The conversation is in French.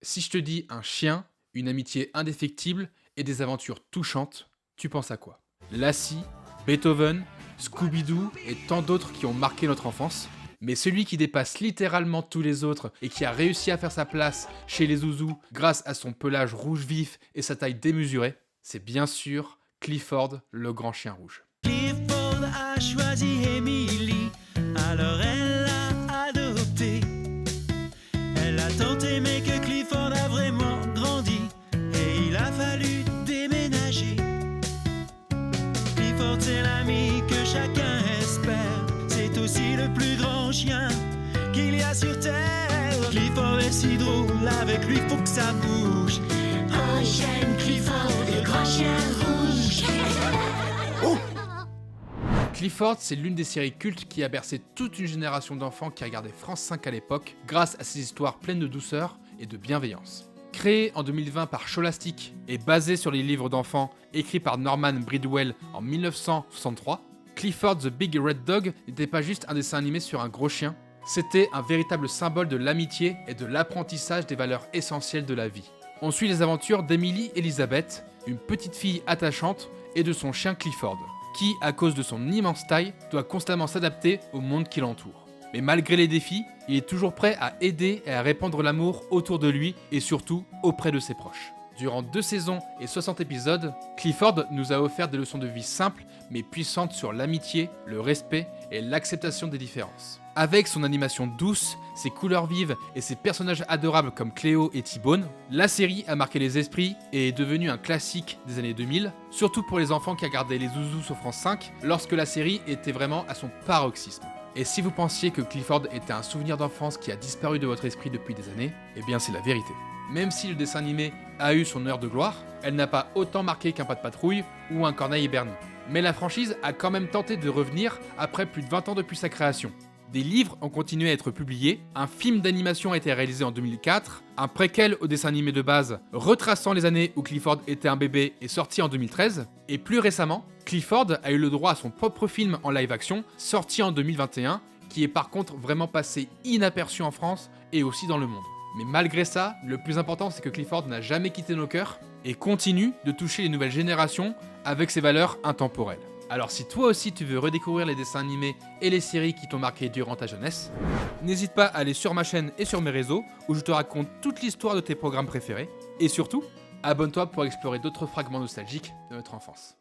Si je te dis un chien, une amitié indéfectible et des aventures touchantes, tu penses à quoi? Lassie, Beethoven, Scooby-Doo et tant d'autres qui ont marqué notre enfance. Mais celui qui dépasse littéralement tous les autres et qui a réussi à faire sa place chez les zouzous grâce à son pelage rouge vif et sa taille démesurée, c'est bien sûr Clifford, le grand chien rouge. Clifford a choisi Emily, alors elle l'a adopté. Elle a tant aimé que Clifford a vraiment grandi et il a fallu déménager. Clifford c'est l'ami que chacun espère, c'est aussi le plus grand chien qu'il y a sur terre. Clifford est si drôle, avec lui faut que ça bouge. Oh j'aime Clifford, le grand chien rouge. Clifford, c'est l'une des séries cultes qui a bercé toute une génération d'enfants qui regardaient France 5 à l'époque, grâce à ses histoires pleines de douceur et de bienveillance. Créé en 2020 par Scholastic et basé sur les livres d'enfants écrits par Norman Bridwell en 1963, Clifford the Big Red Dog n'était pas juste un dessin animé sur un gros chien, c'était un véritable symbole de l'amitié et de l'apprentissage des valeurs essentielles de la vie. On suit les aventures d'Emily Elizabeth, une petite fille attachante, et de son chien Clifford, qui, à cause de son immense taille, doit constamment s'adapter au monde qui l'entoure. Mais malgré les défis, il est toujours prêt à aider et à répandre l'amour autour de lui et surtout auprès de ses proches. Durant 2 saisons et 60 épisodes, Clifford nous a offert des leçons de vie simples mais puissantes sur l'amitié, le respect et l'acceptation des différences. Avec son animation douce, ses couleurs vives et ses personnages adorables comme Cléo et T-Bone, la série a marqué les esprits et est devenue un classique des années 2000, surtout pour les enfants qui regardaient les zouzous sur France 5 lorsque la série était vraiment à son paroxysme. Et si vous pensiez que Clifford était un souvenir d'enfance qui a disparu de votre esprit depuis des années, eh bien c'est la vérité. Même si le dessin animé a eu son heure de gloire, elle n'a pas autant marqué qu'un Pas de Patrouille ou un Corneille et Bernie. Mais la franchise a quand même tenté de revenir après plus de 20 ans depuis sa création. Des livres ont continué à être publiés, un film d'animation a été réalisé en 2004, un préquel au dessin animé de base retraçant les années où Clifford était un bébé est sorti en 2013, et plus récemment, Clifford a eu le droit à son propre film en live action, sorti en 2021, qui est par contre vraiment passé inaperçu en France et aussi dans le monde. Mais malgré ça, le plus important c'est que Clifford n'a jamais quitté nos cœurs et continue de toucher les nouvelles générations avec ses valeurs intemporelles. Alors si toi aussi tu veux redécouvrir les dessins animés et les séries qui t'ont marqué durant ta jeunesse, n'hésite pas à aller sur ma chaîne et sur mes réseaux où je te raconte toute l'histoire de tes programmes préférés. Et surtout, abonne-toi pour explorer d'autres fragments nostalgiques de notre enfance.